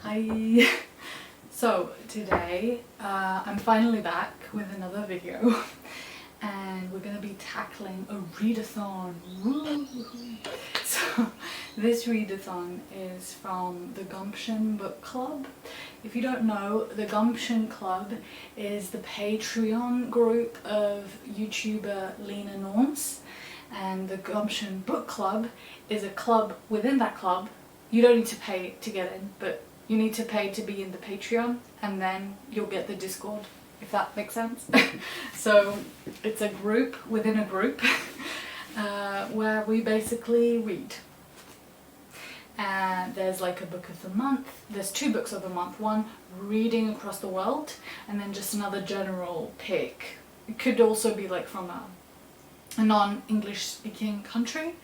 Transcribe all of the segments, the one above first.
Hi! So today I'm finally back with another video and we're going to be tackling a readathon. Woo! So this readathon is from the Gumption book club. If you don't know, the Gumption club is the Patreon group of YouTuber Lena Norms, and the Gumption book club is a club within that club. You don't need to pay to get in, but you need to pay to be in the Patreon, and then you'll get the Discord, if that makes sense. So it's a group within a group where we basically read. And there's like a book of the month, there's 2 books of the month, one reading across the world, and then just another general pick. It could also be like from a non-English speaking country,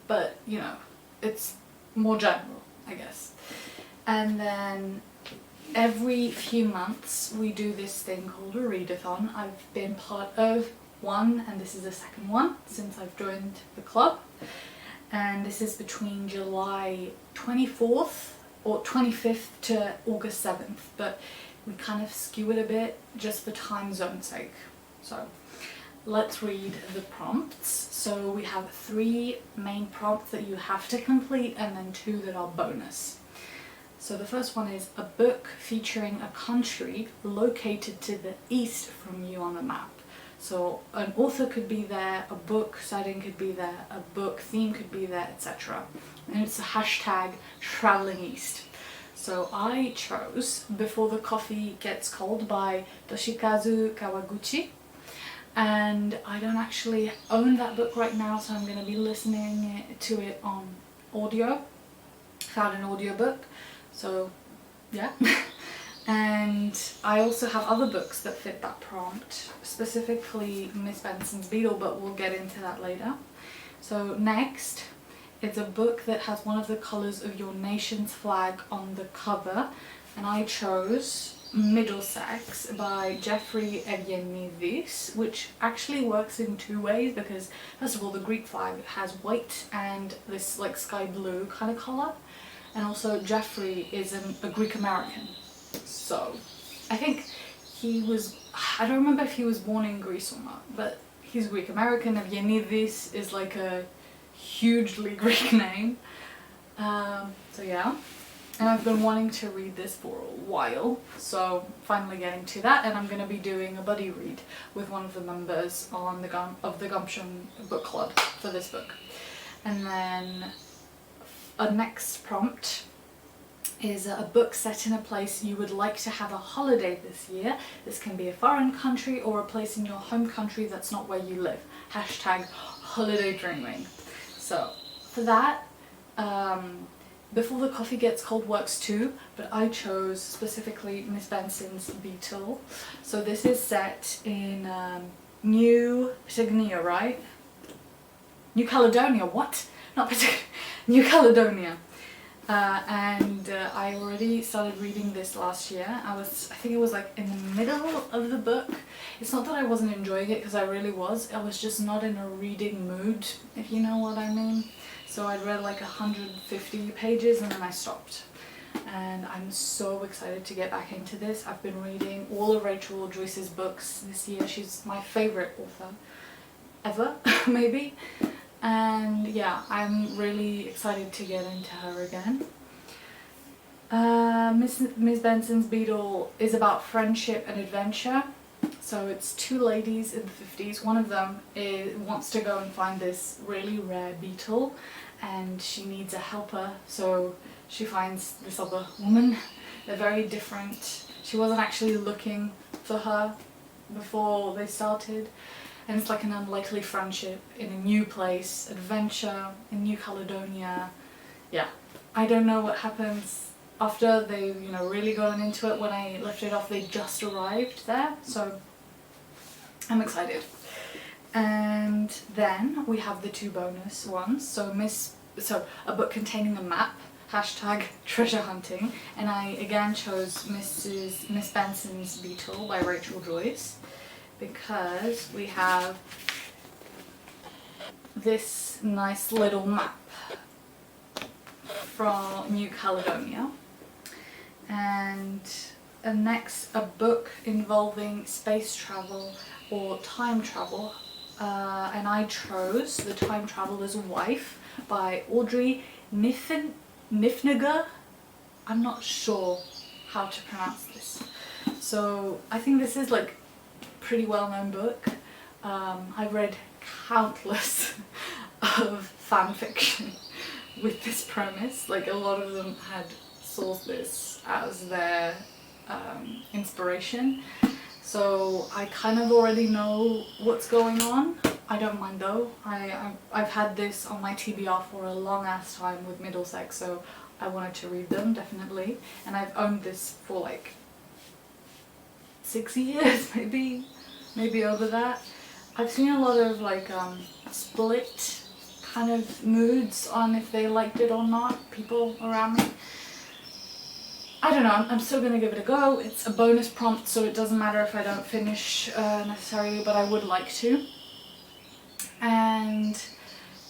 but you know, it's more general, I guess. And then every few months we do this thing called a readathon. I've been part of one, and this is the second one since I've joined the club. And this is between July 24th or 25th to August 7th, but we kind of skew it a bit just for time zone sake. So let's read the prompts. So we have 3 main prompts that you have to complete, and then 2 that are bonus. So the first one is a book featuring a country located to the east from you on the map. So an author could be there, a book setting could be there, a book theme could be there, etc. And it's a hashtag traveling east. So I chose Before the Coffee Gets Cold by Toshikazu Kawaguchi. And I don't actually own that book right now, so I'm going to be listening to it on audio. Found an audiobook, so yeah. And I also have other books that fit that prompt, specifically Miss Benson's Beetle, but we'll get into that later. So next, it's a book that has one of the colours of your nation's flag on the cover, and I chose Middlesex by Jeffrey Evgenidis, which actually works in 2 ways, because first of all the Greek flag has white and this like sky blue kind of colour, and also Jeffrey is a Greek American, so I think he was, I don't remember if he was born in Greece or not, but he's Greek American. Evgenidis is like a hugely Greek name, so yeah. And I've been wanting to read this for a while, so finally getting to that, and I'm going to be doing a buddy read with one of the members on the Gumption book club for this book. And then a next prompt is a book set in a place you would like to have a holiday this year. This can be a foreign country or a place in your home country that's not where you live. Hashtag holiday dreaming. So for that, Before the Coffee Gets Cold works too, but I chose specifically Miss Benson's Beetle. So this is set in New Patagonia, right? New Caledonia, what? Not Patagonia, New Caledonia. And I already started reading this last year. I think it was like in the middle of the book. It's not that I wasn't enjoying it, because I really was. I was just not in a reading mood, if you know what I mean. So I'd read like 150 pages and then I stopped. And I'm so excited to get back into this. I've been reading all of Rachel Joyce's books this year. She's my favourite author ever, maybe. And yeah, I'm really excited to get into her again. Miss Benson's Beetle is about friendship and adventure. So it's 2 ladies in the 50s. One of them wants to go and find this really rare beetle, and she needs a helper, so she finds this other woman. They're very different. She wasn't actually looking for her before they started, and it's like an unlikely friendship in a new place, adventure in New Caledonia. Yeah, I don't know what happens after they've, you know, really gotten into it. When I left it off, they just arrived there, so I'm excited. And then we have the 2 bonus ones. So a book containing a map, hashtag treasure hunting, and I again chose Miss Benson's Beetle by Rachel Joyce, because we have this nice little map from New Caledonia. and next a book involving space travel or time travel, and I chose The Time Traveler's Wife by Audrey Niffenegger. I'm not sure how to pronounce this. So I think this is like a pretty well-known book. I've read countless of fan fiction with this premise. Like, a lot of them had sourced this as their inspiration. So I kind of already know what's going on. I don't mind though. I've had this on my TBR for a long ass time with Middlesex, so I wanted to read them, definitely. And I've owned this for like 6 years, maybe over that. I've seen a lot of like split kind of moods on if they liked it or not, people around me. I don't know, I'm still gonna give it a go. It's a bonus prompt, so it doesn't matter if I don't finish necessarily, but I would like to. And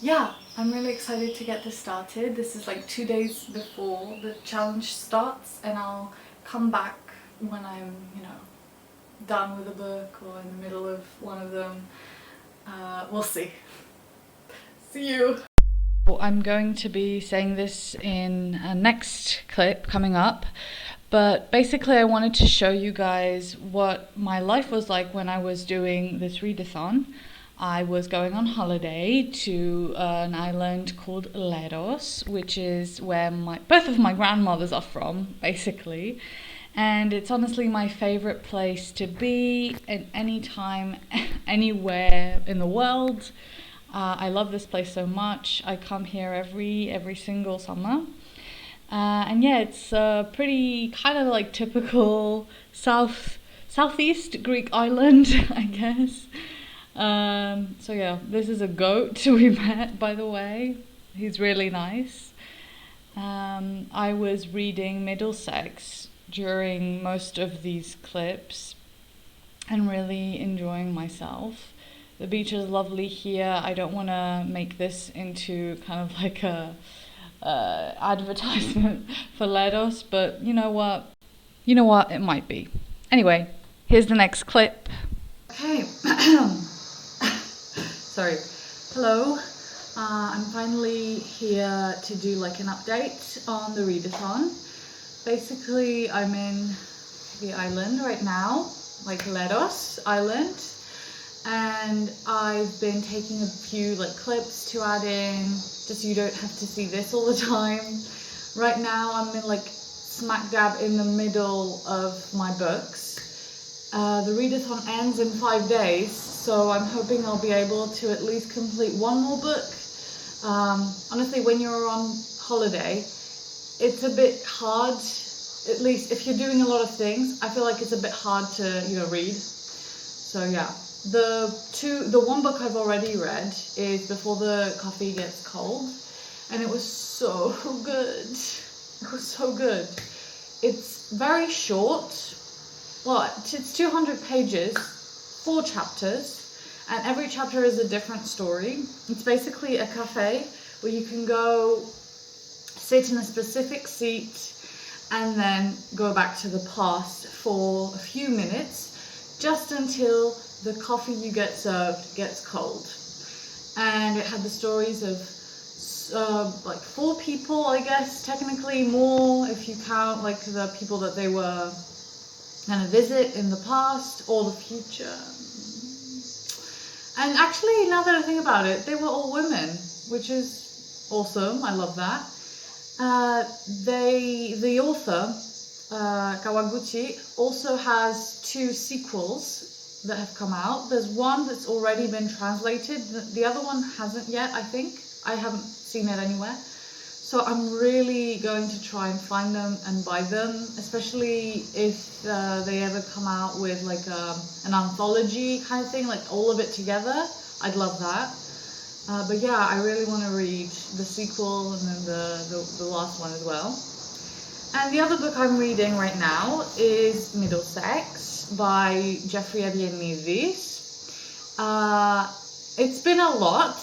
yeah, I'm really excited to get this started. This is like 2 days before the challenge starts, and I'll come back when I'm, you know, done with a book or in the middle of one of them. We'll see. See you! I'm going to be saying this in a next clip coming up, but basically I wanted to show you guys what my life was like when I was doing this readathon. I was going on holiday to an island called Leros, which is where both of my grandmothers are from, basically. And it's honestly my favorite place to be at any time, anywhere in the world. I love this place so much. I come here every single summer. And yeah, it's a pretty kind of like typical southeast Greek island, I guess. So yeah, this is a goat we met, by the way. He's really nice. I was reading Middlesex during most of these clips and really enjoying myself. The beach is lovely here. I don't want to make this into kind of like a advertisement for Leros, but you know what? You know what? It might be. Anyway, here's the next clip. Okay. Sorry. Hello. I'm finally here to do like an update on the readathon. Basically, I'm in the island right now, like Leros Island, and I've been taking a few like clips to add in, just so you don't have to see this all the time. Right now, I'm in like smack dab in the middle of my books. The readathon ends in 5 days, so I'm hoping I'll be able to at least complete one more book. Honestly, when you're on holiday, it's a bit hard, at least if you're doing a lot of things, I feel like it's a bit hard to, you know, read. So yeah, the one book I've already read is Before the Coffee Gets Cold, and it was so good. It was so good. It's very short. Well, it's 200 pages, 4 chapters, and every chapter is a different story. It's basically a cafe where you can go sit in a specific seat and then go back to the past for a few minutes, just until the coffee you get served gets cold. And it had the stories of like 4 people, I guess, technically more if you count like the people that they were gonna visit in the past or the future. And actually, now that I think about it, they were all women, which is awesome. I love that. The author, Kawaguchi, also has 2 sequels that have come out. There's one that's already been translated. The other one hasn't yet, I think. I haven't seen it anywhere. So I'm really going to try and find them and buy them, especially if they ever come out with like an anthology kind of thing, like all of it together. I'd love that. But yeah, I really want to read the sequel and then the last one as well. And the other book I'm reading right now is Middlesex by Jeffrey Ebienides. It's been a lot.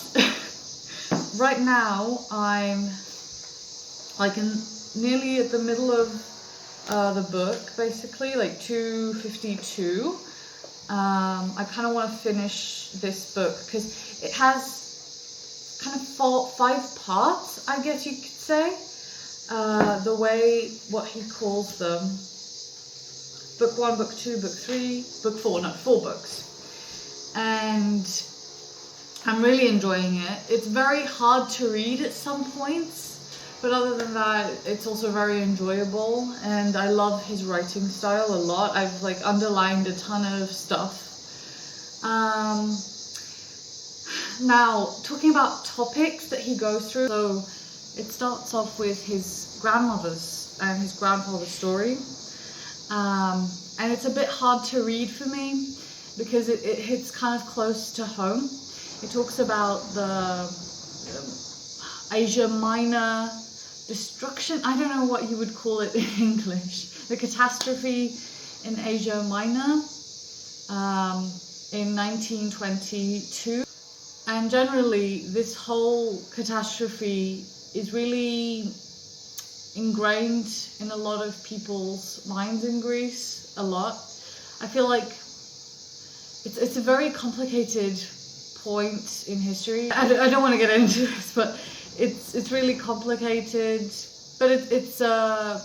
Right now I'm like nearly at the middle of the book, basically, like 252. I kind of want to finish this book because it has kind of five parts, I guess you could say. The way, what he calls them. Book 1, Book 2, Book 3, Book 4, no, 4 books. And I'm really enjoying it. It's very hard to read at some points, but other than that, it's also very enjoyable, and I love his writing style a lot. I've like underlined a ton of stuff. Now, talking about topics that he goes through, so it starts off with his grandmother's and his grandfather's story. And it's a bit hard to read for me because it hits kind of close to home. It talks about the Asia Minor destruction. I don't know what you would call it in English. The catastrophe in Asia Minor in 1922. And generally, this whole catastrophe is really ingrained in a lot of people's minds in Greece, a lot. I feel like it's a very complicated point in history. I don't want to get into this, but it's really complicated, but it's a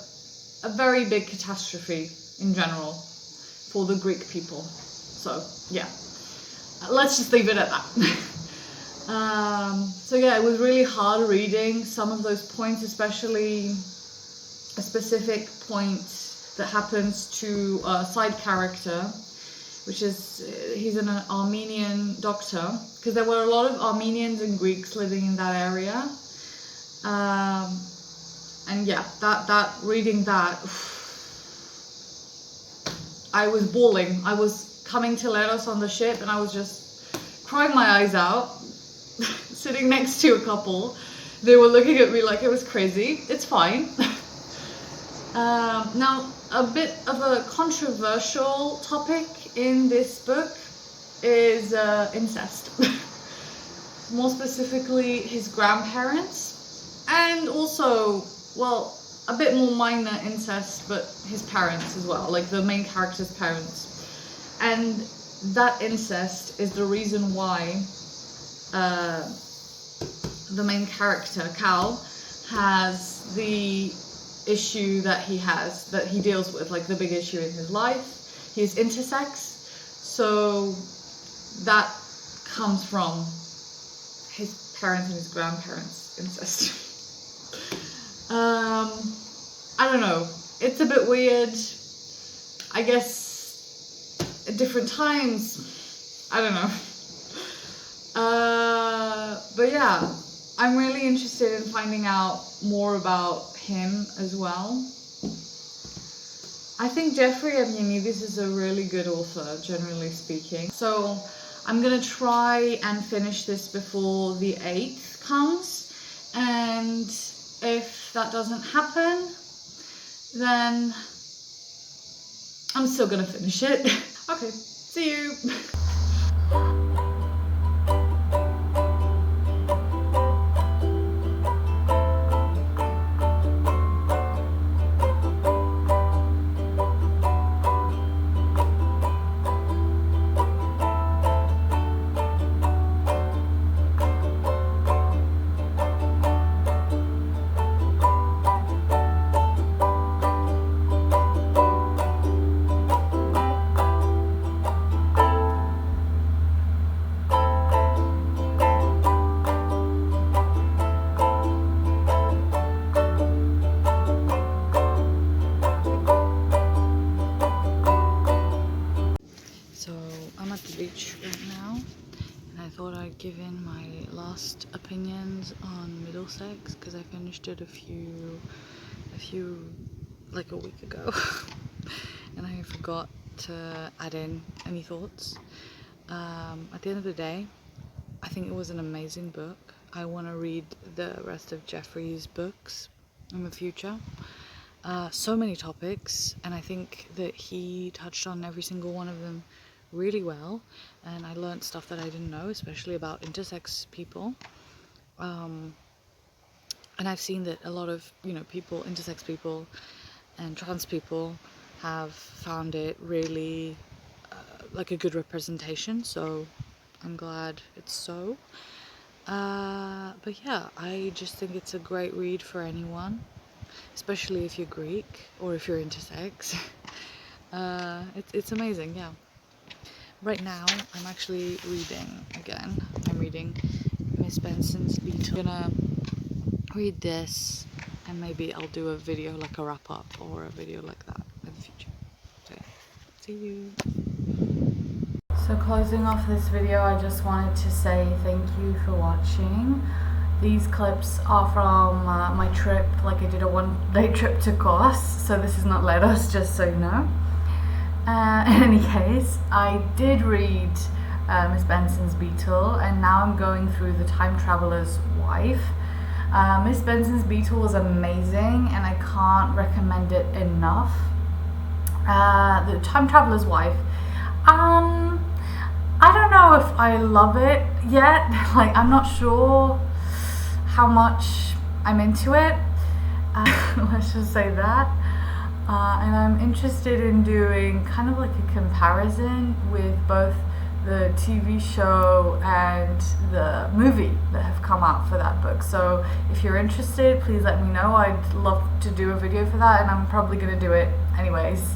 very big catastrophe in general for the Greek people. So yeah, let's just leave it at that. So yeah, it was really hard reading some of those points, especially a specific point that happens to a side character, which is, he's an Armenian doctor, because there were a lot of Armenians and Greeks living in that area. And yeah, reading that, I was bawling. I was coming to Leros on the ship and I was just crying my eyes out, sitting next to a couple. They were looking at me like I was crazy. It's fine. Now, a bit of a controversial topic in this book is incest. More specifically, his grandparents, and also, well, a bit more minor incest, but his parents as well, like the main character's parents. And that incest is the reason why the main character, Cal, has the issue that he deals with, like the big issue in his life. He's intersex, so that comes from his parents and his grandparents' incest. I don't know, it's a bit weird. I guess at different times, I don't know. But yeah, I'm really interested in finding out more about him as well. I think Jeffrey Eugenides is a really good author, generally speaking. So I'm gonna try and finish this before the 8th comes, and if that doesn't happen, then I'm still gonna finish it. Okay, see you. Give in my last opinions on Middlesex, because I finished it a few like a week ago and I forgot to add in any thoughts. At the end of the day, I think it was an amazing book. I want to read the rest of Jeffrey's books in the future. So many topics, and I think that he touched on every single one of them really well, and I learned stuff that I didn't know, especially about intersex people. And I've seen that a lot of, intersex people and trans people have found it really like a good representation, so I'm glad it's so. But yeah, I just think it's a great read for anyone, especially if you're Greek or if you're intersex. It's amazing, yeah. Right now, I'm actually reading again. I'm reading Miss Benson's Beetle. I'm gonna read this, and maybe I'll do a video, like a wrap-up or a video like that in the future. So yeah, see you. So closing off this video, I just wanted to say thank you for watching. These clips are from my trip, like I did a one-day trip to Kos, so this is not Leros, just so you know. In any case, I did read Miss Benson's Beetle, and now I'm going through The Time Traveler's Wife. Miss Benson's Beetle was amazing, and I can't recommend it enough. The Time Traveler's Wife. I don't know if I love it yet. Like, I'm not sure how much I'm into it. Let's just say that. And I'm interested in doing kind of like a comparison with both the TV show and the movie that have come out for that book. So if you're interested, please let me know. I'd love to do a video for that, and I'm probably going to do it anyways.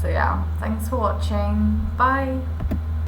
So yeah, thanks for watching. Bye.